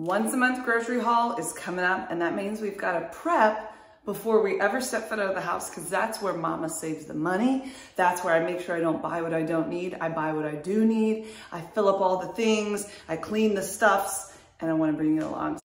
Once a month grocery haul is coming up, and that means we've got to prep before we ever step foot out of the house, because that's where mama saves the money. That's where I make sure I don't buy what I don't need. I buy what I do need. I fill up all the things, I clean the stuffs, and I want to bring you along.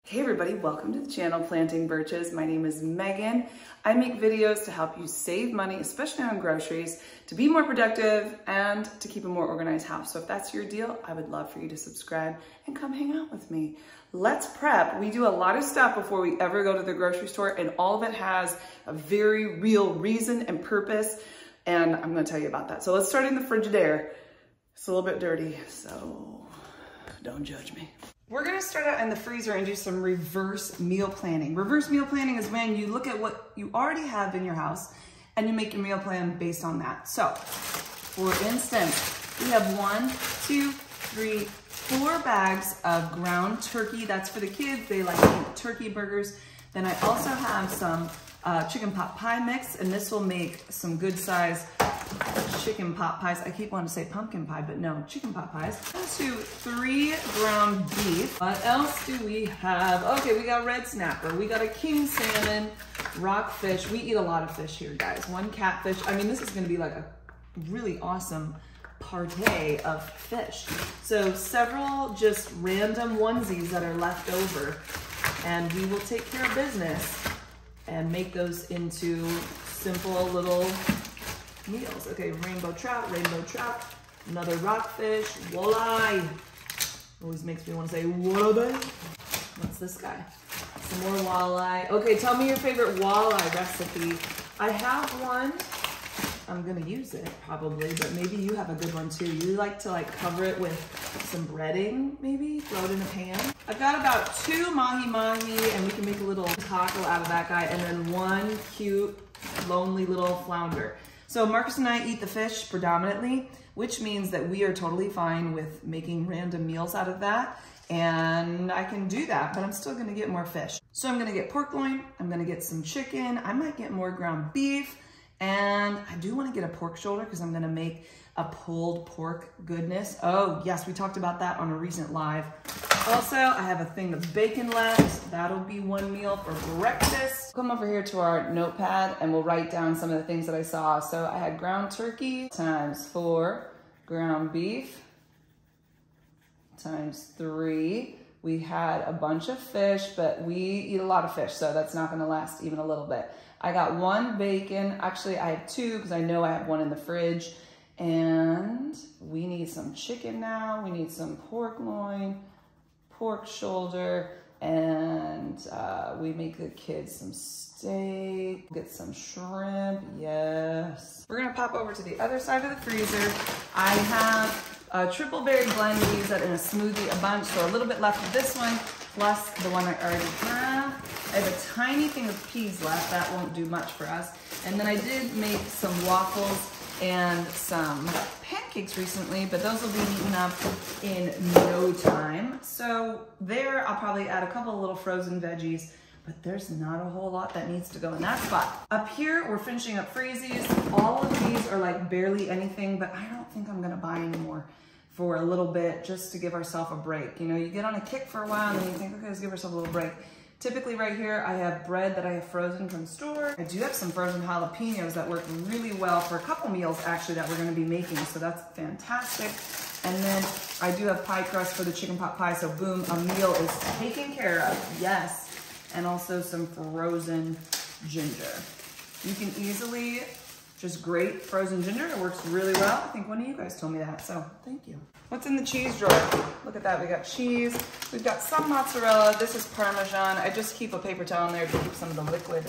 Hey everybody, welcome to the channel Planting Birches. My name is Megan. I make videos to help you save money, especially on groceries, to be more productive and to keep a more organized house. So if that's your deal, I would love for you to subscribe and come hang out with me. Let's prep. We do a lot of stuff before we ever go to the grocery store, and all of it has a very real reason and purpose, and I'm gonna tell you about that. So let's start in the Frigidaire. It's a little bit dirty, so don't judge me. We're gonna start out in the freezer and do some reverse meal planning. Reverse meal planning is when you look at what you already have in your house and you make your meal plan based on that. So, for instance, we have 4 bags of ground turkey. That's for the kids. They like to eat turkey burgers. Then I also have some chicken pot pie mix, and this will make some good size chicken pot pies. I keep wanting to say pumpkin pie, but no, chicken pot pies. 3 ground beef. What else do we have? Okay, we got red snapper. We got a king salmon, rockfish. We eat a lot of fish here, guys. 1 catfish. I mean, this is gonna be like a really awesome party of fish. So several just random onesies that are left over, and we will take care of business and make those into simple little meals. Okay, rainbow trout, another rockfish, walleye. Always makes me want to say walleye. What's this guy? Some more walleye. Okay, tell me your favorite walleye recipe. I have one. I'm gonna use it probably, but maybe you have a good one too. You like to cover it with some breading, maybe throw it in a pan. I've got about 2 mahi-mahi, and we can make a little taco out of that guy, and then 1 cute, lonely little flounder. So Marcus and I eat the fish predominantly, which means that we are totally fine with making random meals out of that. And I can do that, but I'm still gonna get more fish. So I'm gonna get pork loin, I'm gonna get some chicken, I might get more ground beef, and I do wanna get a pork shoulder because I'm gonna make a pulled pork goodness. Oh yes, we talked about that on a recent live. Also, I have a thing of bacon left. That'll be 1 meal for breakfast. Come over here to our notepad and we'll write down some of the things that I saw. So I had ground turkey times 4, ground beef times 3. We had a bunch of fish, but we eat a lot of fish, so that's not gonna last even a little bit. I got 1 bacon. Actually, I have 2 because I know I have 1 in the fridge. And we need some chicken now. We need some pork loin, pork shoulder, and we make the kids some steak, get some shrimp, yes. We're gonna pop over to the other side of the freezer. I have a triple berry blend. We use that in a smoothie, a bunch, so a little bit left of this one, plus the one I already have. I have a tiny thing of peas left. That won't do much for us. And then I did make some waffles and some pancakes recently, but those will be eaten up in no time. So there, I'll probably add a couple of little frozen veggies, but there's not a whole lot that needs to go in that spot. Up here, we're finishing up freezies. All of these are like barely anything, but I don't think I'm gonna buy anymore for a little bit just to give ourselves a break. You know, you get on a kick for a while and then you think, okay, let's give ourselves a little break. Typically right here, I have bread that I have frozen from the store. I do have some frozen jalapenos that work really well for a couple meals actually that we're gonna be making, so that's fantastic. And then I do have pie crust for the chicken pot pie, so boom, a meal is taken care of, yes. And also some frozen ginger. You can easily just grate frozen ginger, it works really well. I think one of you guys told me that, so thank you. What's in the cheese drawer? Look at that, we got cheese. We've got some mozzarella. This is Parmesan. I just keep a paper towel in there to keep some of the liquid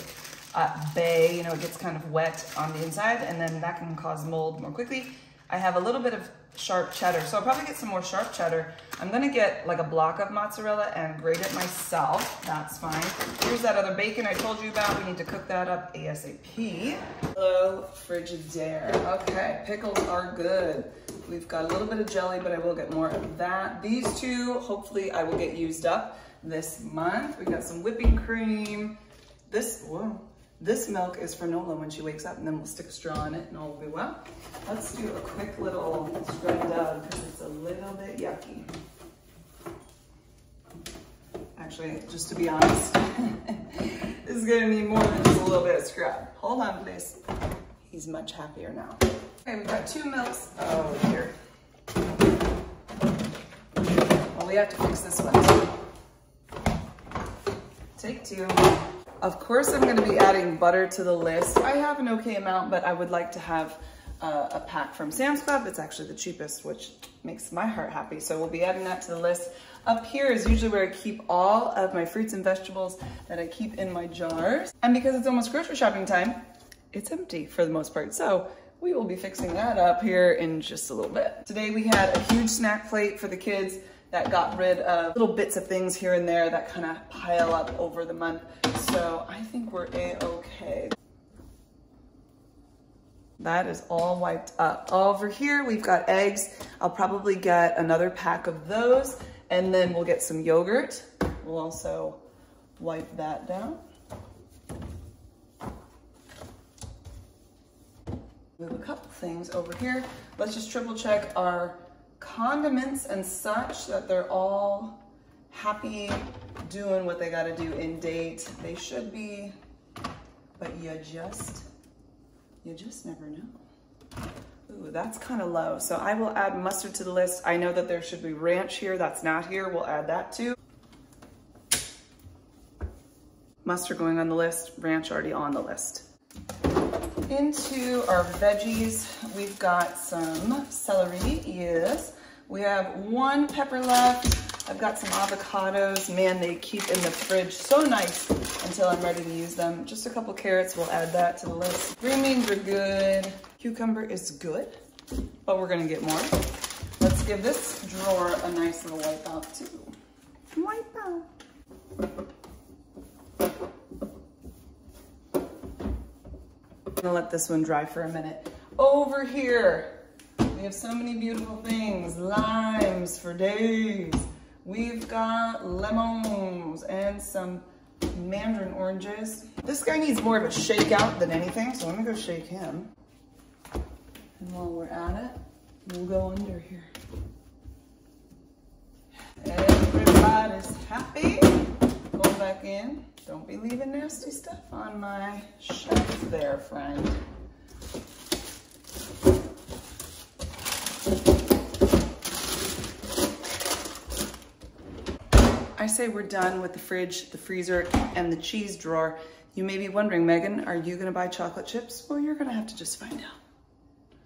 at bay. You know, it gets kind of wet on the inside, and then that can cause mold more quickly. I have a little bit of sharp cheddar, so I'll probably get some more sharp cheddar. I'm gonna get like a block of mozzarella and grate it myself. That's fine. Here's that other bacon I told you about. We need to cook that up ASAP. Hello, Frigidaire. Okay, pickles are good. We've got a little bit of jelly, but I will get more of that. These 2, hopefully I will get used up this month. We've got some whipping cream. This milk is for Nola when she wakes up, and then we'll stick a straw in it and all will be well. Let's do a quick little scrub dub because it's a little bit yucky. Actually, just to be honest, this is gonna need more than just a little bit of scrub. Hold on, please. He's much happier now. Okay, we've got 2 milks. Oh, dear. Well, we have to fix this one too. Take 2. Of course, I'm gonna be adding butter to the list. I have an okay amount, but I would like to have a pack from Sam's Club. It's actually the cheapest, which makes my heart happy. So we'll be adding that to the list. Up here is usually where I keep all of my fruits and vegetables that I keep in my jars. And because it's almost grocery shopping time, it's empty for the most part. So we will be fixing that up here in just a little bit. Today we had a huge snack plate for the kids that got rid of little bits of things here and there that kind of pile up over the month. So I think we're a-okay. That is all wiped up. Over here, we've got eggs. I'll probably get another pack of those, and then we'll get some yogurt. We'll also wipe that down. We have a couple things over here. Let's just triple check our condiments and such, that they're all happy doing what they gotta do in date. They should be, but you just never know. Ooh, that's kind of low. So I will add mustard to the list. I know that there should be ranch here. That's not here. We'll add that too. Mustard going on the list, ranch already on the list. Into our veggies, we've got some celery, yes. We have 1 pepper left. I've got some avocados. Man, they keep in the fridge so nice until I'm ready to use them. Just a couple carrots, we'll add that to the list. Green beans are good. Cucumber is good, but we're gonna get more. Let's give this drawer a nice little wipe out too. Wipe out. I'm gonna let this one dry for a minute. Over here, we have so many beautiful things. Limes for days. We've got lemons and some mandarin oranges. This guy needs more of a shake out than anything, so let me go shake him. And while we're at it, we'll go under here. Everybody's happy. Go back in. Don't be leaving nasty stuff on my shelf there, friend. I say we're done with the fridge, the freezer, and the cheese drawer. You may be wondering, Megan, are you gonna buy chocolate chips? Well, you're gonna have to just find out.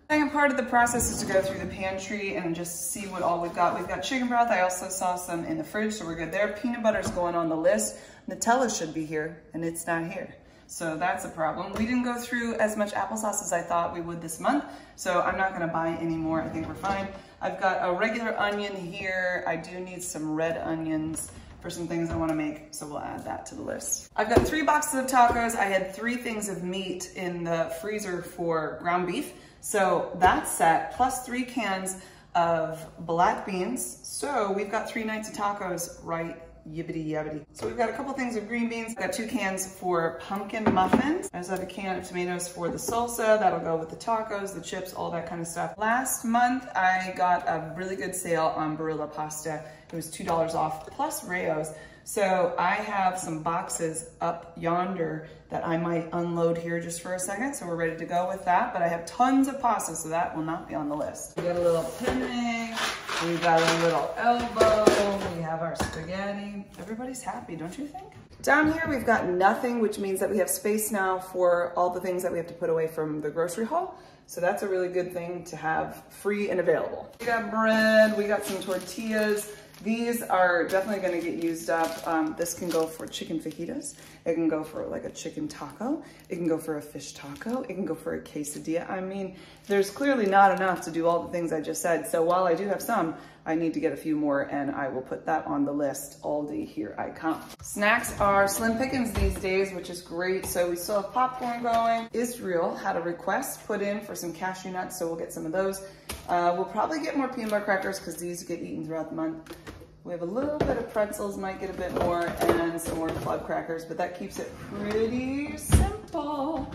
The second part of the process is to go through the pantry and just see what all we've got. We've got chicken broth. I also saw some in the fridge, so we're good there. Peanut butter's going on the list. Nutella should be here, and it's not here. So that's a problem. We didn't go through as much applesauce as I thought we would this month, so I'm not gonna buy any more. I think we're fine. I've got a regular onion here. I do need some red onions for some things I wanna make, so we'll add that to the list. I've got 3 boxes of tacos. I had 3 things of meat in the freezer for ground beef, so that's set, plus 3 cans of black beans. So we've got 3 nights of tacos, right? Yibbity yabbity. So we've got a couple things of green beans. I've got 2 cans for pumpkin muffins. I also have a can of tomatoes for the salsa. That'll go with the tacos, the chips, all that kind of stuff. Last month, I got a really good sale on Barilla pasta. It was $2 off plus Rayo's. So I have some boxes up yonder that I might unload here just for a second. So we're ready to go with that. But I have tons of pasta, so that will not be on the list. We got a little penne. We got a little elbow. We have our spaghetti. Everybody's happy, don't you think? Down here, we've got nothing, which means that we have space now for all the things that we have to put away from the grocery haul. So that's a really good thing to have free and available. We got bread, we got some tortillas. These are definitely gonna get used up. This can go for chicken fajitas. It can go for like a chicken taco. It can go for a fish taco. It can go for a quesadilla. I mean, there's clearly not enough to do all the things I just said. So while I do have some, I need to get a few more and I will put that on the list. ALDI, here I come. Snacks are slim pickings these days, which is great. So we still have popcorn going. Israel had a request put in for some cashew nuts, so we'll get some of those. We'll probably get more peanut butter crackers because these get eaten throughout the month. We have a little bit of pretzels, might get a bit more, and some more club crackers, but that keeps it pretty simple.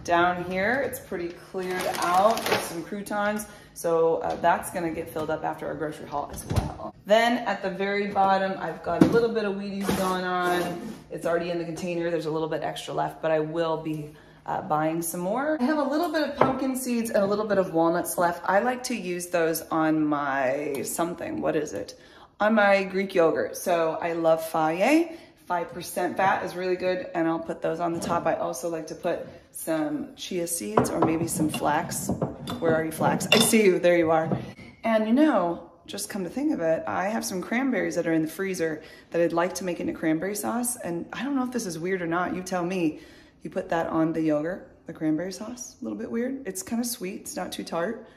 Down here, it's pretty cleared out with some croutons. So that's gonna get filled up after our grocery haul as well. Then at the very bottom, I've got a little bit of Wheaties going on. It's already in the container. There's a little bit extra left, but I will be buying some more. I have a little bit of pumpkin seeds and a little bit of walnuts left. I like to use those on my something, what is it? On my Greek yogurt. So I love Faye. 5% fat is really good, and I'll put those on the top. I also like to put some chia seeds or maybe some flax. Where are you, flax? I see you, there you are. And you know, just come to think of it, I have some cranberries that are in the freezer that I'd like to make into cranberry sauce. And I don't know if this is weird or not, you tell me. You put that on the yogurt, the cranberry sauce, a little bit weird. It's kind of sweet, it's not too tart.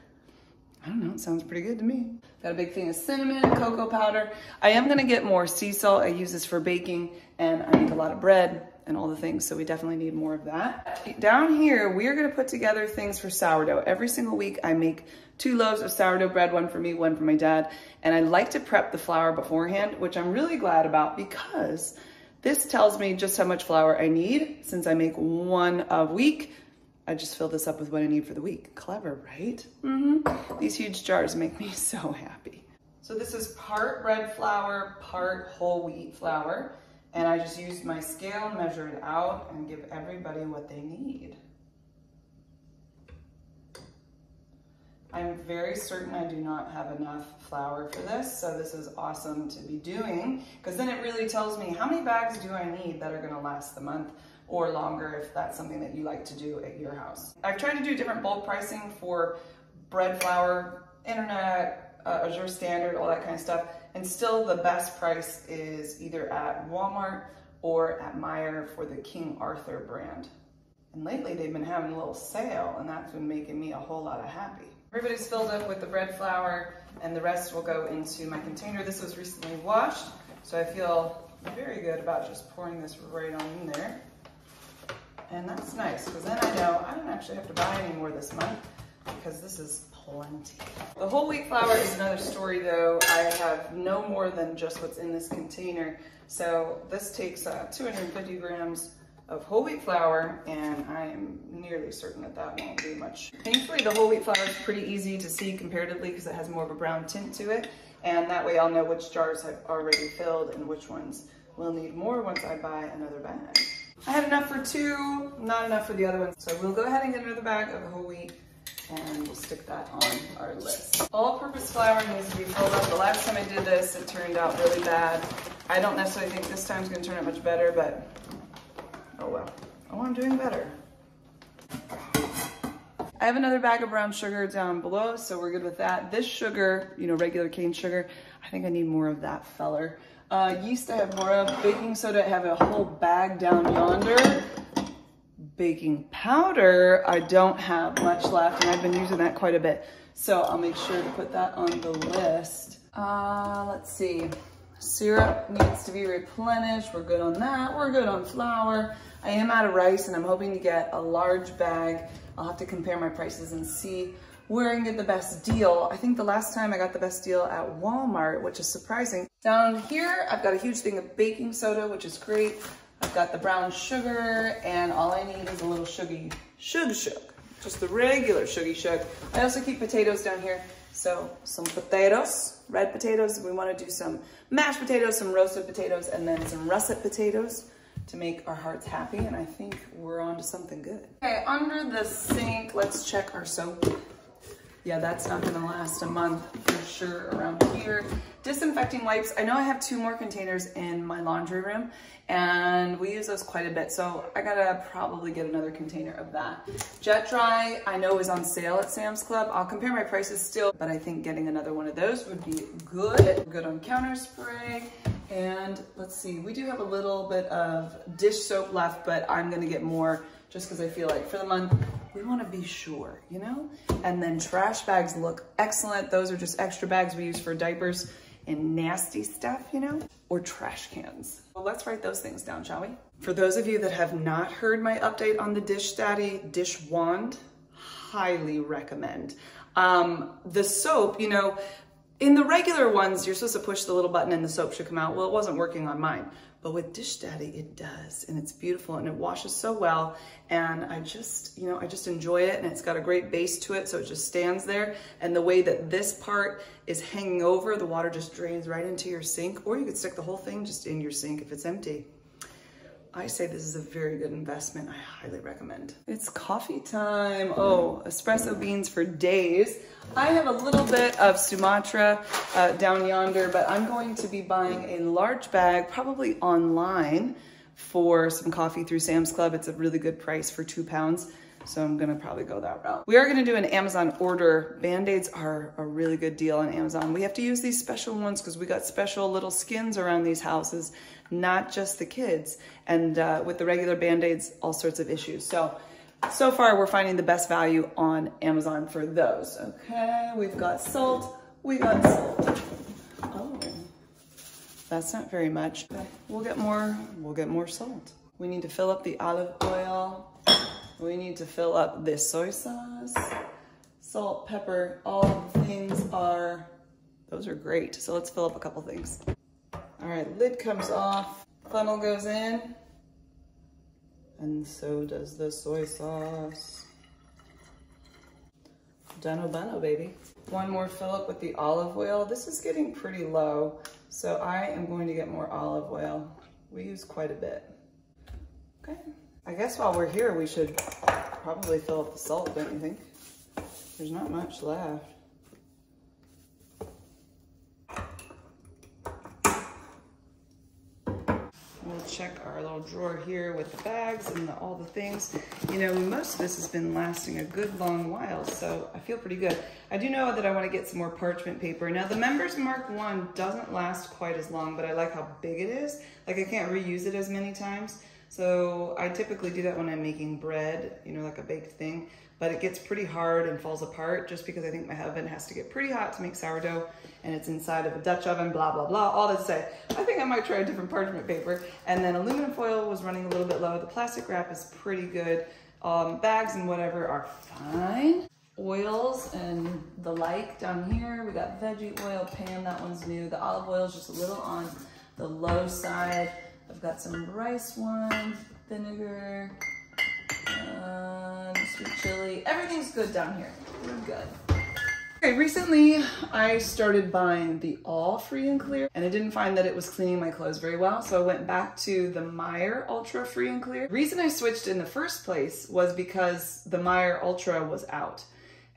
I don't know, it sounds pretty good to me. Got a big thing of cinnamon, cocoa powder. I am gonna get more sea salt. I use this for baking, and I make a lot of bread and all the things, so we definitely need more of that. Down here, we're gonna put together things for sourdough. Every single week, I make 2 loaves of sourdough bread, one for me, one for my dad, and I like to prep the flour beforehand, which I'm really glad about because this tells me just how much flour I need. Since I make 1 a week, I just fill this up with what I need for the week. Clever, right? These huge jars make me so happy. So this is part bread flour, part whole wheat flour. And I just used my scale, measure it out, and give everybody what they need. I'm very certain I do not have enough flour for this, so this is awesome to be doing, because then it really tells me how many bags do I need that are gonna last the month or longer if that's something that you like to do at your house. I've tried to do different bulk pricing for bread flour, internet, Azure Standard, all that kind of stuff, and still the best price is either at Walmart or at Meijer for the King Arthur brand. And lately they've been having a little sale, and that's been making me a whole lot of happy. Everybody's filled up with the bread flour, and the rest will go into my container. This was recently washed, so I feel very good about just pouring this right on in there. And that's nice, because then I know I don't actually have to buy any more this month, because this is plenty. The whole wheat flour is another story though. I have no more than just what's in this container. So this takes 250 grams of whole wheat flour, and I am nearly certain that that won't be much. Thankfully, the whole wheat flour is pretty easy to see comparatively because it has more of a brown tint to it. And that way I'll know which jars have already filled and which ones will need more once I buy another bag. I had enough for 2, not enough for the other ones. So we'll go ahead and get another bag of whole wheat, and we'll stick that on our list. All-purpose flour needs to be filled up. The last time I did this, it turned out really bad. I don't necessarily think this time's gonna turn out much better, but oh well. Oh, I'm doing better. I have another bag of brown sugar down below, so we're good with that. This sugar, you know, regular cane sugar, I think I need more of that feller. Yeast I have more of. Baking soda, I have a whole bag down yonder. Baking powder, I don't have much left, and I've been using that quite a bit. So I'll make sure to put that on the list. Let's see. Syrup needs to be replenished. We're good on that. We're good on flour. I am out of rice, and I'm hoping to get a large bag. I'll have to compare my prices and see where I can get the best deal. I think the last time I got the best deal at Walmart, which is surprising. Down here, I've got a huge thing of baking soda, which is great. I've got the brown sugar, and all I need is a little shug, just the regular shug. I also keep potatoes down here. So some potatoes, red potatoes. We want to do some mashed potatoes, some roasted potatoes, and then some russet potatoes to make our hearts happy. And I think we're on to something good. Okay, under the sink, let's check our soap. Yeah, that's not gonna last a month for sure around here. Disinfecting wipes. I know I have 2 more containers in my laundry room, and we use those quite a bit, so I gotta probably get another container of that. Jet Dry, I know is on sale at Sam's Club. I'll compare my prices still, but I think getting another one of those would be good. Good on counter spray. And let's see, we do have a little bit of dish soap left, but I'm gonna get more just because I feel like for the month, we want to be sure, you know? And then trash bags look excellent. Those are just extra bags we use for diapers and nasty stuff, you know? Or trash cans. Well, let's write those things down, shall we? For those of you that have not heard my update on the Dish Daddy dish wand, highly recommend. The soap, you know, In the regular ones, you're supposed to push the little button and the soap should come out. Well, it wasn't working on mine, but with Dish Daddy, it does. And it's beautiful and it washes so well. And I just, you know, I just enjoy it, and it's got a great base to it. So it just stands there. And the way that this part is hanging over, the water just drains right into your sink, or you could stick the whole thing just in your sink if it's empty. I say this is a very good investment. I highly recommend. It's coffee time. Oh, espresso beans for days. I have a little bit of Sumatra down yonder, but I'm going to be buying a large bag, probably online, for some coffee through Sam's Club. It's a really good price for 2 pounds. So I'm gonna probably go that route. We are gonna do an Amazon order. Band-Aids are a really good deal on Amazon. We have to use these special ones because we got special little skins around these houses, not just the kids. And with the regular Band-Aids, all sorts of issues. So far we're finding the best value on Amazon for those. Okay, we've got salt, we got salt. Oh, that's not very much. Okay. We'll get more salt. We need to fill up the olive oil. We need to fill up this soy sauce, salt, pepper, all the things those are great. So let's fill up a couple things. All right, lid comes off, funnel goes in, and so does the soy sauce. Dano bano, baby. One more fill up with the olive oil. This is getting pretty low, so I am going to get more olive oil. We use quite a bit. Okay. I guess while we're here, we should probably fill up the salt, don't you think? There's not much left. We'll check our little drawer here with the bags and all the things. You know, most of this has been lasting a good long while, so I feel pretty good. I do know that I want to get some more parchment paper. Now, the Members Mark 1 doesn't last quite as long, but I like how big it is. Like, I can't reuse it as many times. So I typically do that when I'm making bread, you know, like a baked thing, but it gets pretty hard and falls apart just because I think my oven has to get pretty hot to make sourdough, and it's inside of a Dutch oven, blah, blah, blah, all to say. I think I might try a different parchment paper. And then aluminum foil was running a little bit low. The plastic wrap is pretty good. Bags and whatever are fine. Oils and the like down here. We got veggie oil, Pam, that one's new. The olive oil is just a little on the low side. I've got some rice wine, vinegar, sweet chili. Everything's good down here. We're good. Okay, recently I started buying the All Free and Clear, and I didn't find that it was cleaning my clothes very well, so I went back to the Meyer Ultra Free and Clear. The reason I switched in the first place was because the Meyer Ultra was out.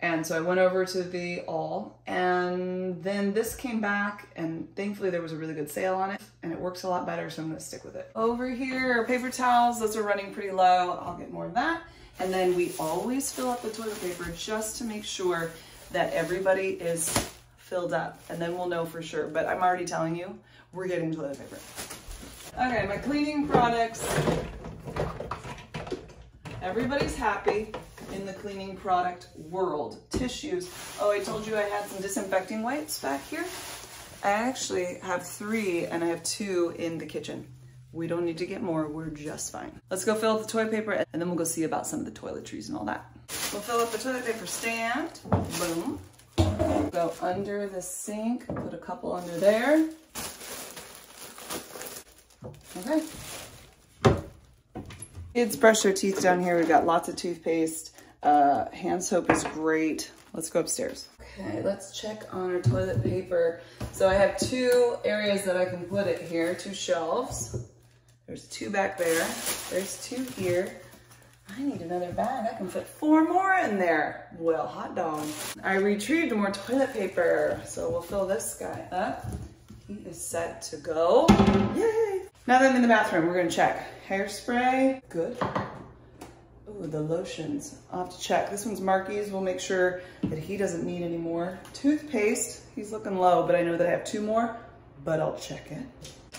And so I went over to the All, and then this came back, and thankfully there was a really good sale on it, and it works a lot better, so I'm gonna stick with it. Over here are paper towels. Those are running pretty low. I'll get more of that. And then we always fill up the toilet paper just to make sure that everybody is filled up, and then we'll know for sure. But I'm already telling you, we're getting toilet paper. Okay, my cleaning products. Everybody's happy in the cleaning product world. Tissues. Oh, I told you I had some disinfecting wipes back here. I actually have 3, and I have 2 in the kitchen. We don't need to get more, we're just fine. Let's go fill up the toilet paper, and then we'll go see about some of the toiletries and all that. We'll fill up the toilet paper stand, boom. Go under the sink, put a couple under there. Okay. Kids brush their teeth down here. We've got lots of toothpaste. Hand soap is great. Let's go upstairs. Okay, let's check on our toilet paper. So I have 2 areas that I can put it here, 2 shelves. There's 2 back there. There's 2 here. I need another bag. I can fit 4 more in there. Well, hot dog. I retrieved more toilet paper, so we'll fill this guy up. He is set to go. Yay! Now that I'm in the bathroom, we're gonna check. Hairspray, good. Ooh, the lotions, I'll have to check. This one's Marky's. We'll make sure that he doesn't need any more. Toothpaste, he's looking low, but I know that I have 2 more, but I'll check it.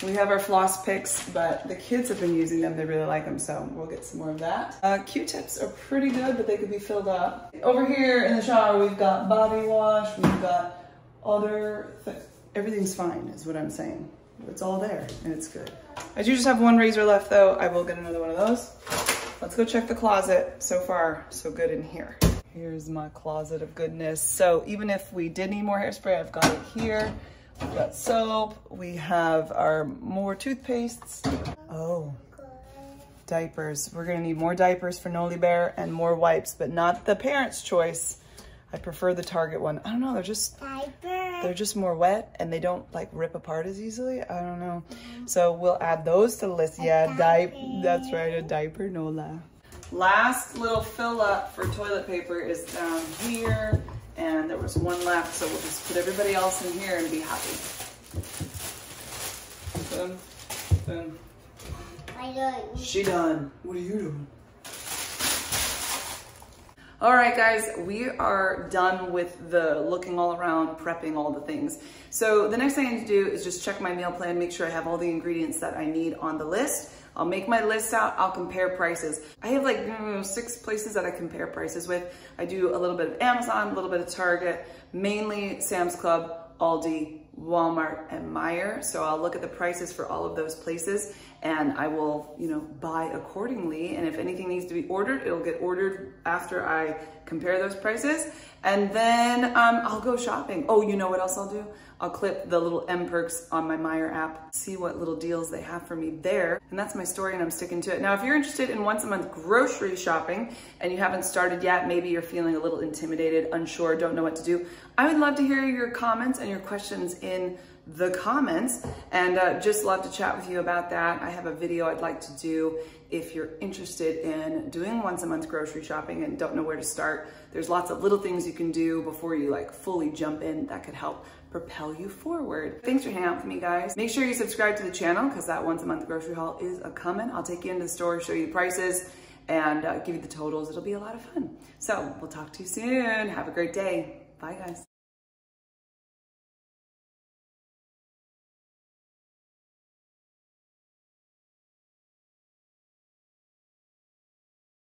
We have our floss picks, but the kids have been using them. They really like them, so we'll get some more of that. Q-tips are pretty good, but they could be filled up. Over here in the shower, we've got body wash, we've got other things. Everything's fine, is what I'm saying. It's all there, and it's good. I do just have 1 razor left, though. I will get another one of those. Let's go check the closet. So far, so good in here. Here's my closet of goodness. So even if we did need more hairspray, I've got it here. We've got soap. We have our more toothpastes. Oh, diapers. We're gonna need more diapers for Noli Bear and more wipes, but not the parent's choice. I prefer the Target one. I don't know, they're just more wet and they don't like rip apart as easily. I don't know. So we'll add those to the list. Yeah, that's right, a diaper Nola. Last little fill up for toilet paper is down here. And there was one left, so we'll just put everybody else in here and be happy. Boom, boom. She done. What are you doing? All right, guys, we are done with the looking all around, prepping all the things. So the next thing I need to do is just check my meal plan, make sure I have all the ingredients that I need on the list. I'll make my list out, I'll compare prices. I have like 6 places that I compare prices with. I do a little bit of Amazon, a little bit of Target, mainly Sam's Club, Aldi, Walmart, and Meijer. So I'll look at the prices for all of those places and I will, buy accordingly. And if anything needs to be ordered, it'll get ordered after I compare those prices. And then I'll go shopping. Oh, you know what else I'll do? I'll clip the little M-Perks on my Meijer app, see what little deals they have for me there. And that's my story and I'm sticking to it. Now, if you're interested in once a month grocery shopping and you haven't started yet, maybe you're feeling a little intimidated, unsure, don't know what to do, I would love to hear your comments and your questions in the comments and just love to chat with you about that. I have a video I'd like to do if you're interested in doing once a month grocery shopping and don't know where to start. There's lots of little things you can do before you like fully jump in that could help propel you forward. Thanks for hanging out with me, guys. Make sure you subscribe to the channel because that once a month grocery haul is a coming. I'll take you into the store, show you the prices, and give you the totals. It'll be a lot of fun. So we'll talk to you soon. Have a great day. Bye, guys.